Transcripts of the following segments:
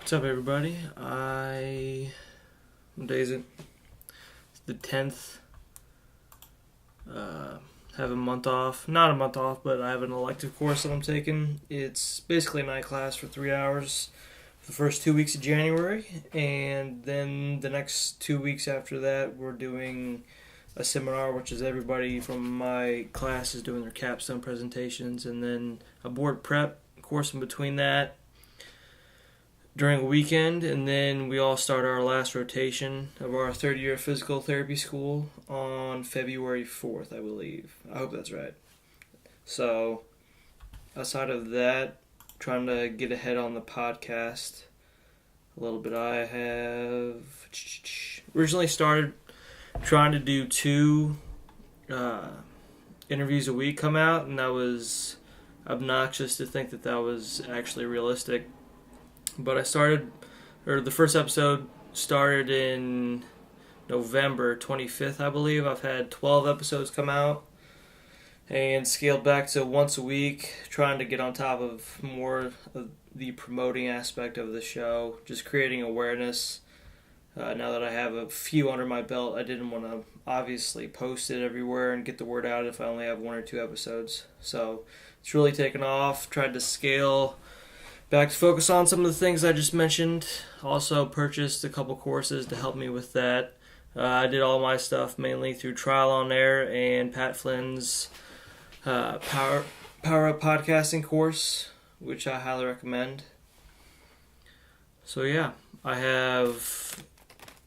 What's up, everybody? What day is it? It's the 10th. Have a month off. Not a month off, but I have an elective course that I'm taking. It's basically a night class for 3 hours for the first 2 weeks of January. And then the next 2 weeks after that, we're doing a seminar, which is everybody from my class is doing their capstone presentations. And then a board prep course in between that during a weekend, and then we all start our last rotation of our third year of physical therapy school on February 4th, I believe. I hope that's right. So, outside of that, trying to get ahead on the podcast a little bit. I have originally started trying to do 2 interviews a week come out, and that was obnoxious to think that that was actually realistic. But the first episode started in November 25th, I believe. I've had 12 episodes come out and scaled back to once a week, trying to get on top of more of the promoting aspect of the show, just creating awareness. Now that I have a few under my belt, I didn't want to obviously post it everywhere and get the word out if I only have 1 or 2 episodes. So it's really taken off. Tried to scale back to focus on some of the things I just mentioned. Also purchased a couple courses to help me with that. I did all my stuff mainly through Trial on Air and Pat Flynn's Power Up Podcasting course, which I highly recommend. So yeah, I have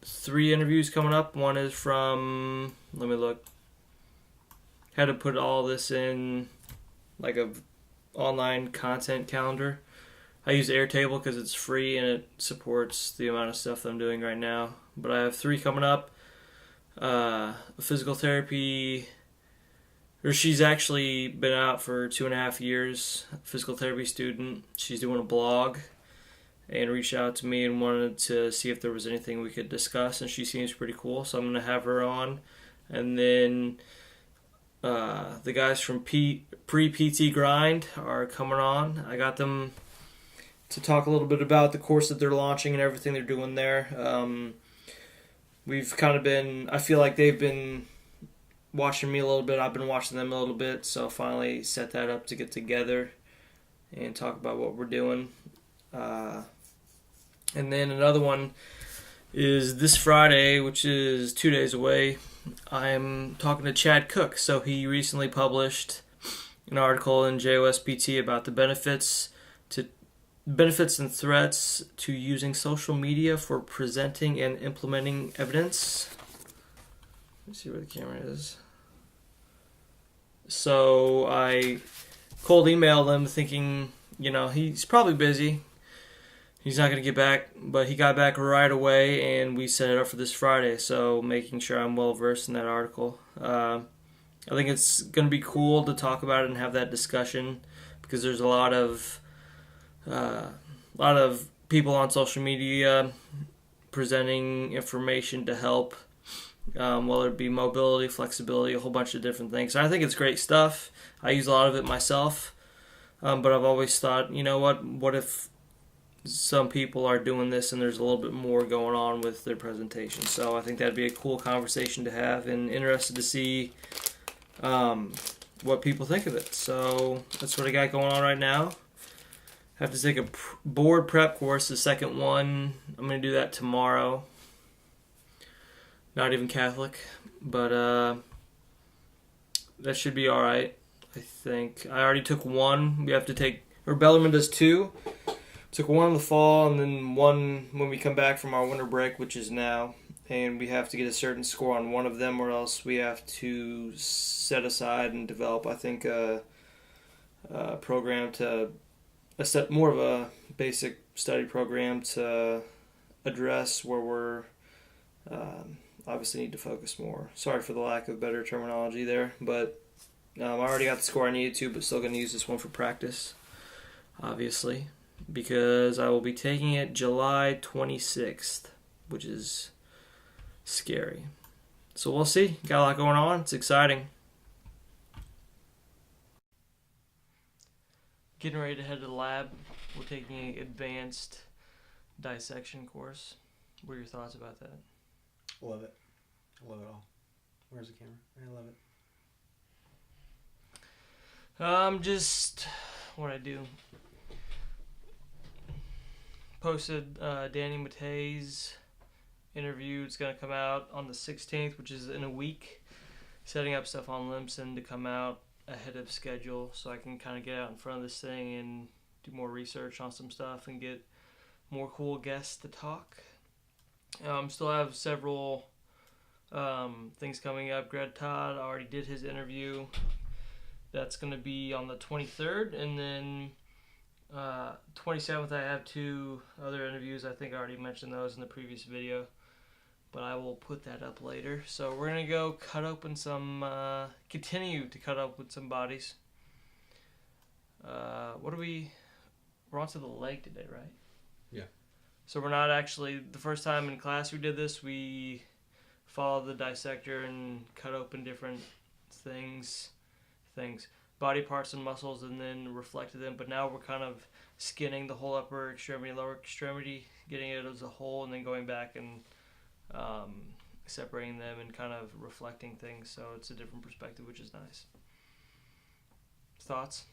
3 interviews coming up. One is from, let me look. Had to put all this in like a online content calendar. I use Airtable because it's free and it supports the amount of stuff that I'm doing right now. But I have 3 coming up. Physical therapy, or she's actually been out for 2.5 years, physical therapy student. She's doing a blog and reached out to me and wanted to see if there was anything we could discuss, and she seems pretty cool, so I'm going to have her on. And then the guys from Pre-PT Grind are coming on. I got them to talk a little bit about the course that they're launching and everything they're doing there. We've kind of been, I feel like they've been watching me a little bit. I've been watching them a little bit, so finally set that up to get together and talk about what we're doing. And then another one is this Friday, which is 2 days away. I'm talking to Chad Cook. So he recently published an article in JOSPT about the benefits and threats to using social media for presenting and implementing evidence. Let me see where the camera is. So I cold emailed him thinking, he's probably busy. He's not going to get back, but he got back right away, and we set it up for this Friday, so making sure I'm well versed in that article. I think it's going to be cool to talk about it and have that discussion, because there's a lot of people on social media presenting information to help, whether it be mobility, flexibility, a whole bunch of different things. And I think it's great stuff. I use a lot of it myself, but I've always thought, what if some people are doing this and there's a little bit more going on with their presentation. So I think that'd be a cool conversation to have, and interested to see what people think of it. So that's what I got going on right now. I have to take a board prep course, the second one. I'm going to do that tomorrow. Not even Catholic, but that should be alright, I think. I already took 1. We have to take, or Bellarmine does 2. Took 1 in the fall, and then 1 when we come back from our winter break, which is now. And we have to get a certain score on 1 of them, or else we have to set aside and develop, I think, a program to more of a basic study program to address where we're obviously need to focus more. Sorry for the lack of better terminology there, but I already got the score I needed to, but still going to use this one for practice, obviously, because I will be taking it July 26th, which is scary. So we'll see. Got a lot going on. It's exciting. Getting ready to head to the lab. We're taking an advanced dissection course. What are your thoughts about that? Love it. I love it all. Where's the camera? I love it. Just what I do. Posted Danny Matei's interview. It's going to come out on the 16th, which is in a week. Setting up stuff on Limson to come out ahead of schedule so I can kind of get out in front of this thing and do more research on some stuff and get more cool guests to talk. Still have several things coming up. Greg Todd already did his interview. That's going to be on the 23rd, and then 27th I have 2 other interviews. I think I already mentioned those in the previous video, but I will put that up later. So we're going to go continue to cut open some bodies. We're on to the leg today, right? Yeah. So we're not actually, the first time in class we did this, we followed the dissector and cut open different things, body parts and muscles, and then reflected them. But now we're kind of skinning the whole upper extremity, lower extremity, getting it as a whole, and then going back and separating them and kind of reflecting things. So it's a different perspective, which is nice. Thoughts?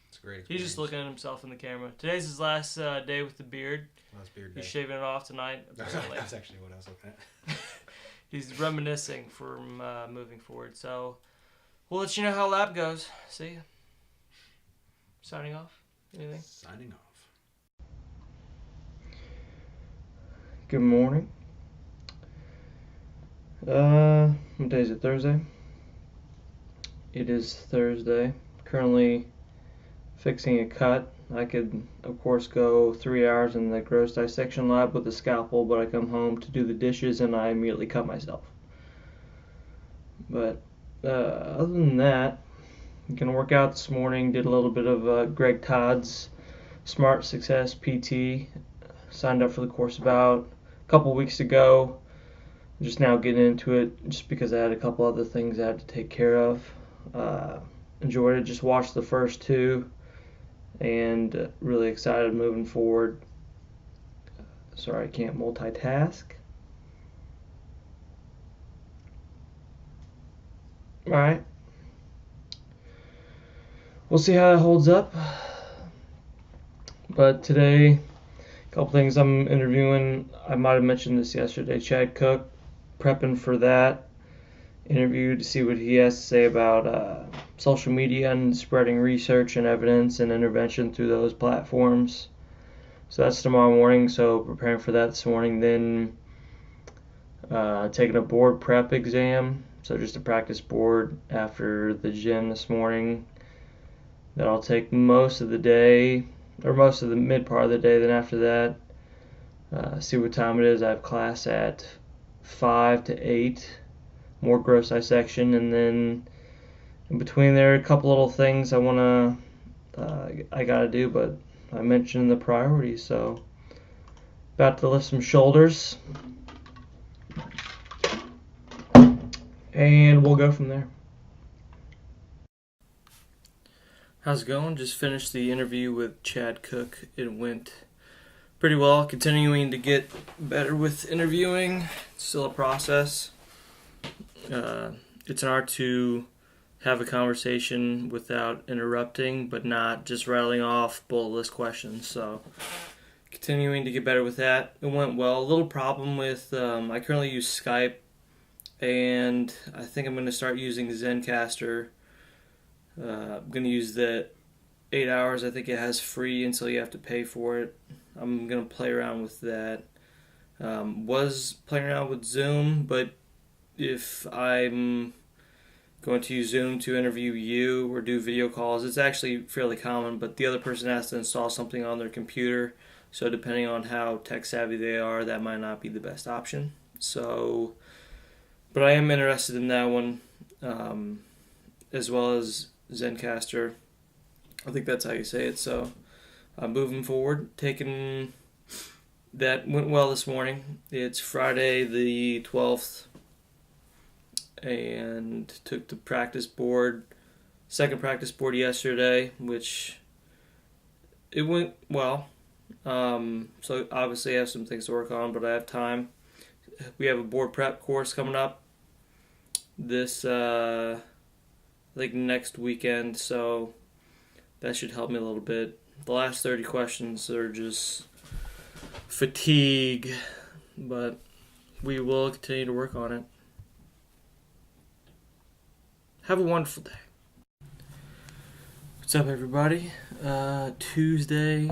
It's a great experience. He's just looking at himself in the camera. Today's his last day with the beard. Last beard day. He's shaving it off tonight, apparently. That's actually what I was looking at. He's reminiscing from moving forward. So we'll let you know how lab goes. See ya. Signing off. Anything? Signing off. Good morning. What day is it? Thursday? It is Thursday. Currently fixing a cut. I could, of course, go 3 hours in the gross dissection lab with a scalpel, but I come home to do the dishes and I immediately cut myself. But other than that, I'm going to work out this morning. Did a little bit of Greg Todd's Smart Success PT. Signed up for the course about a couple weeks ago. Just now getting into it just because I had a couple other things I had to take care of. Enjoyed it. Just watched the first 2 and really excited moving forward. Sorry, I can't multitask. Alright. We'll see how it holds up. But today, a couple things I'm interviewing. I might have mentioned this yesterday. Chad Cook, prepping for that interview to see what he has to say about social media and spreading research and evidence and intervention through those platforms. So that's tomorrow morning, so preparing for that this morning. Then taking a board prep exam, so just a practice board after the gym this morning. That'll take most of the day, or most of the mid part of the day. Then after that, see what time it is. I have class at 5 to 8. More gross dissection, and then in between there, a couple little things I gotta do, but I mentioned the priorities, so about to lift some shoulders, and we'll go from there. How's it going? Just finished the interview with Chad Cook. It went pretty well. Continuing to get better with interviewing. It's still a process. It's an art to have a conversation without interrupting, but not just rattling off bullet list questions. So, continuing to get better with that. It went well. A little problem with, I currently use Skype, and I think I'm going to start using Zencastr. I'm going to use the 8 hours. I think it has free until you have to pay for it. I'm going to play around with that. Was playing around with Zoom, but if I'm going to use Zoom to interview you or do video calls, it's actually fairly common, but the other person has to install something on their computer, so depending on how tech savvy they are, that might not be the best option. So, but I am interested in that one, as well as Zencastr. I think that's how you say it. So, moving forward, that went well this morning. It's Friday the 12th. And took the second practice board yesterday, which it went well. So obviously I have some things to work on, but I have time. We have a board prep course coming up this, I think next weekend, so that should help me a little bit. The last 30 questions are just fatigue, but we will continue to work on it. Have a wonderful day. What's up, everybody? Tuesday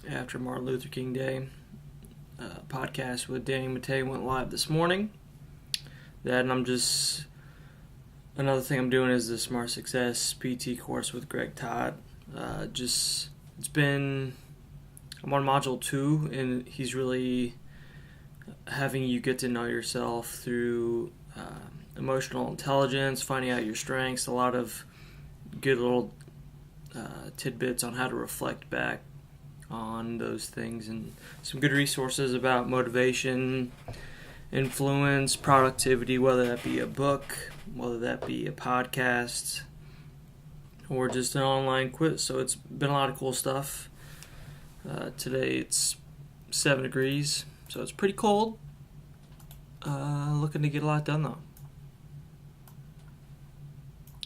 after Martin Luther King Day. Podcast with Danny Mattei went live this morning. Another thing I'm doing is the Smart Success PT course with Greg Todd. I'm on module 2, and he's really having you get to know yourself through emotional intelligence, finding out your strengths, a lot of good little tidbits on how to reflect back on those things, and some good resources about motivation, influence, productivity, whether that be a book, whether that be a podcast, or just an online quiz. So it's been a lot of cool stuff. Today it's 7 degrees, so it's pretty cold. Looking to get a lot done though.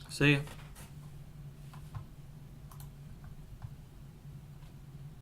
See ya.